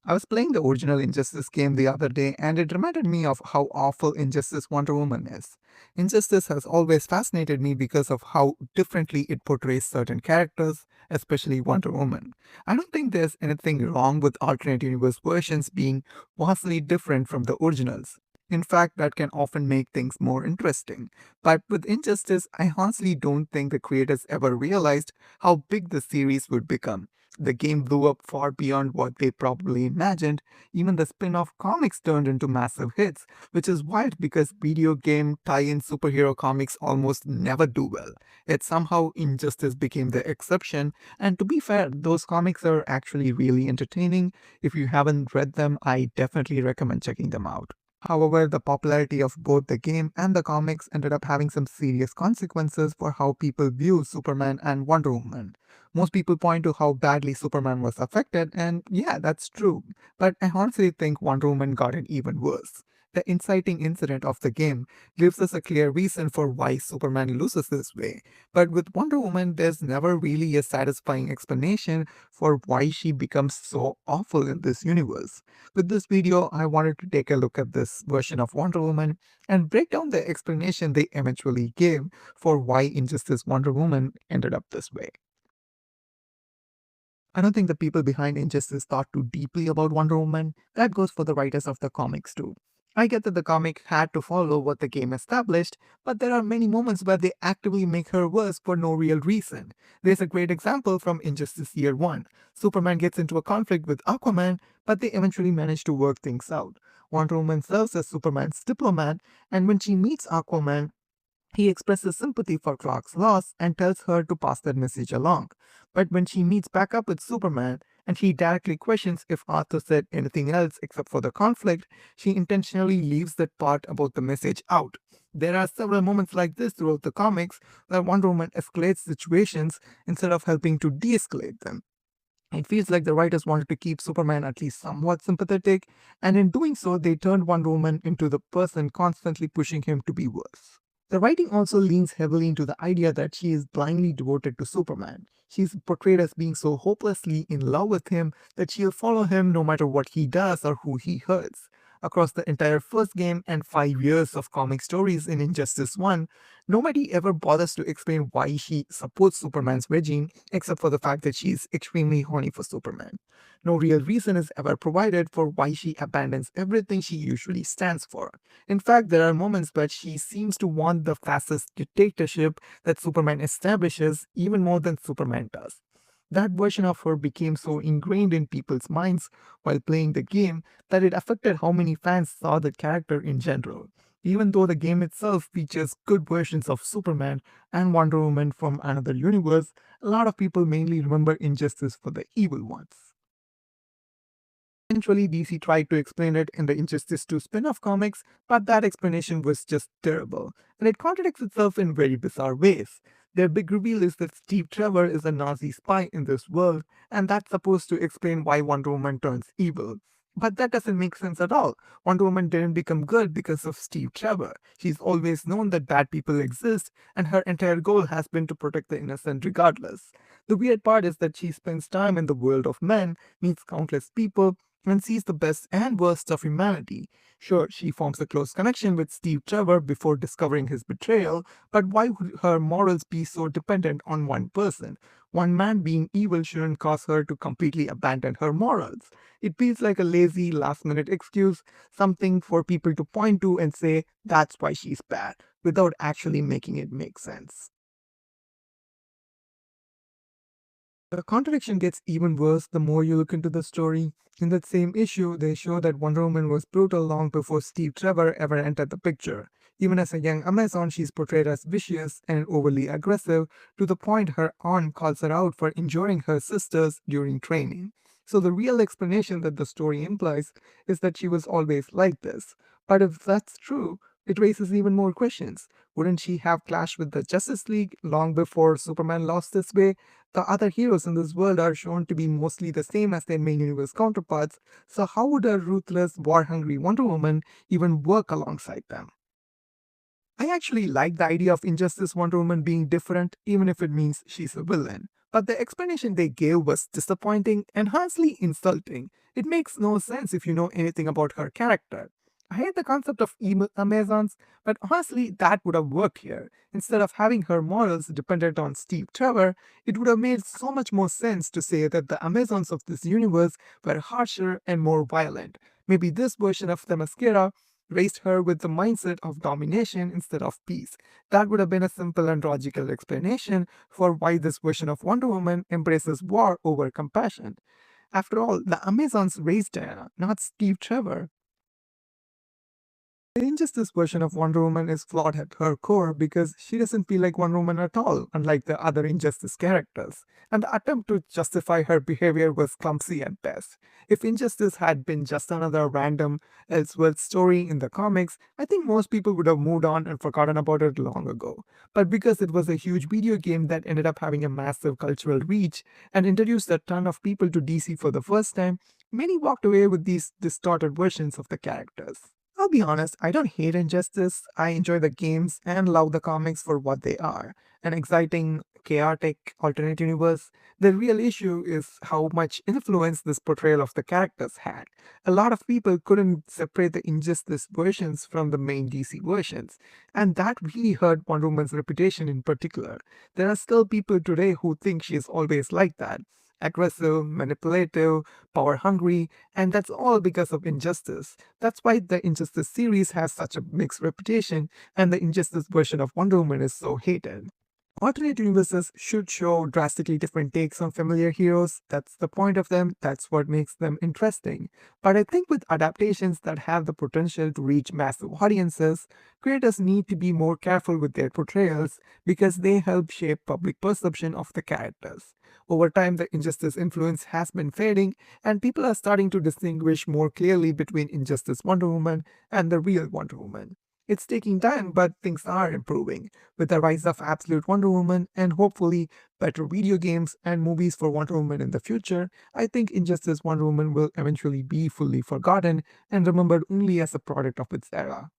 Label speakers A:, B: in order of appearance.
A: I was playing the original Injustice game the other day and it reminded me of how awful Injustice Wonder Woman is. Injustice has always fascinated me because of how differently it portrays certain characters, especially Wonder Woman. I don't think there's anything wrong with alternate universe versions being vastly different from the originals. In fact, that can often make things more interesting. But with Injustice, I honestly don't think the creators ever realized how big the series would become. The game blew up far beyond what they probably imagined. Even the spin off comics turned into massive hits, which is wild because video game tie in superhero comics almost never do well. Yet somehow Injustice became the exception, and to be fair, those comics are actually really entertaining. If you haven't read them, I definitely recommend checking them out. However, the popularity of both the game and the comics ended up having some serious consequences for how people view Superman and Wonder Woman. Most people point to how badly Superman was affected, and yeah, that's true. But I honestly think Wonder Woman got it even worse. The inciting incident of the game gives us a clear reason for why Superman loses this way. But with Wonder Woman, there's never really a satisfying explanation for why she becomes so awful in this universe. With this video, I wanted to take a look at this version of Wonder Woman and break down the explanation they eventually gave for why Injustice Wonder Woman ended up this way. I don't think the people behind Injustice thought too deeply about Wonder Woman. That goes for the writers of the comics too. I get that the comic had to follow what the game established, but there are many moments where they actively make her worse for no real reason. There's a great example from Injustice Year 1. Superman gets into a conflict with Aquaman, but they eventually manage to work things out. Wonder Woman serves as Superman's diplomat, and when she meets Aquaman, he expresses sympathy for Clark's loss and tells her to pass that message along. But when she meets back up with Superman and he directly questions if Arthur said anything else except for the conflict, she intentionally leaves that part about the message out. There are several moments like this throughout the comics where Wonder Woman escalates situations instead of helping to de escalate them. It feels like the writers wanted to keep Superman at least somewhat sympathetic, and in doing so, they turned Wonder Woman into the person constantly pushing him to be worse. The writing also leans heavily into the idea that she is blindly devoted to Superman. She is portrayed as being so hopelessly in love with him that she'll follow him no matter what he does or who he hurts. Across the entire first game and 5 years of comic stories in Injustice 1, nobody ever bothers to explain why she supports Superman's regime except for the fact that she is extremely horny for Superman. No real reason is ever provided for why she abandons everything she usually stands for. In fact, there are moments where she seems to want the fascist dictatorship that Superman establishes even more than Superman does. That version of her became so ingrained in people's minds while playing the game that it affected how many fans saw the character in general. Even though the game itself features good versions of Superman and Wonder Woman from another universe, a lot of people mainly remember Injustice for the evil ones. Eventually, DC tried to explain it in the Injustice 2 spin off comics, but that explanation was just terrible, and it contradicts itself in very bizarre ways. Their big reveal is that Steve Trevor is a Nazi spy in this world, and that's supposed to explain why Wonder Woman turns evil. But that doesn't make sense at all. Wonder Woman didn't become good because of Steve Trevor. She's always known that bad people exist, and her entire goal has been to protect the innocent regardless. The weird part is that she spends time in the world of men, meets countless people, and sees the best and worst of humanity. Sure, she forms a close connection with Steve Trevor before discovering his betrayal, but why would her morals be so dependent on one person? One man being evil shouldn't cause her to completely abandon her morals. It feels like a lazy, last minute excuse, something for people to point to and say, that's why she's bad, without actually making it make sense. The contradiction gets even worse the more you look into the story. In that same issue, they show that Wonder Woman was brutal long before Steve Trevor ever entered the picture. Even as a young Amazon, she's portrayed as vicious and overly aggressive to the point her aunt calls her out for injuring her sisters during training. So the real explanation that the story implies is that she was always like this. But if that's true, it raises even more questions. Wouldn't she have clashed with the Justice League long before Superman lost his way? The other heroes in this world are shown to be mostly the same as their main universe counterparts, so how would a ruthless, war-hungry Wonder Woman even work alongside them? I actually like the idea of Injustice Wonder Woman being different, even if it means she's a villain. but the explanation they gave was disappointing and honestly insulting. It makes no sense if you know anything about her character. I hate the concept of emo Amazons, but honestly, that would have worked here. Instead of having her morals dependent on Steve Trevor, it would have made so much more sense to say that the Amazons of this universe were harsher and more violent. Maybe this version of the mascara raised her with the mindset of domination instead of peace. That would have been a simple and logical explanation for why this version of Wonder Woman embraces war over compassion. After all, the Amazons raised Diana, not Steve Trevor. The Injustice version of Wonder Woman is flawed at her core because she doesn't feel like Wonder Woman at all, unlike the other Injustice characters, and the attempt to justify her behavior was clumsy at best. If Injustice had been just another random Elseworld story in the comics, I think most people would have moved on and forgotten about it long ago. But because it was a huge video game that ended up having a massive cultural reach and introduced a ton of people to DC for the first time, many walked away with these distorted versions of the characters. I'll be honest, I don't hate Injustice. I enjoy the games and love the comics for what they are, an exciting, chaotic, alternate universe. The real issue is how much influence this portrayal of the characters had. A lot of people couldn't separate the Injustice versions from the main DC versions, and that really hurt Wonder Woman's reputation in particular. There are still people today who think she's always like that. Aggressive, manipulative, power hungry, and that's all because of Injustice. That's why the Injustice series has such a mixed reputation, and the Injustice version of Wonder Woman is so hated. Alternate universes should show drastically different takes on familiar heroes. That's the point of them, that's what makes them interesting. But I think with adaptations that have the potential to reach massive audiences, creators need to be more careful with their portrayals because they help shape public perception of the characters. Over time, the Injustice influence has been fading, and people are starting to distinguish more clearly between Injustice Wonder Woman and the real Wonder Woman. It's taking time, but things are improving. With the rise of Absolute Wonder Woman and hopefully better video games and movies for Wonder Woman in the future, I think Injustice Wonder Woman will eventually be fully forgotten and remembered only as a product of its era.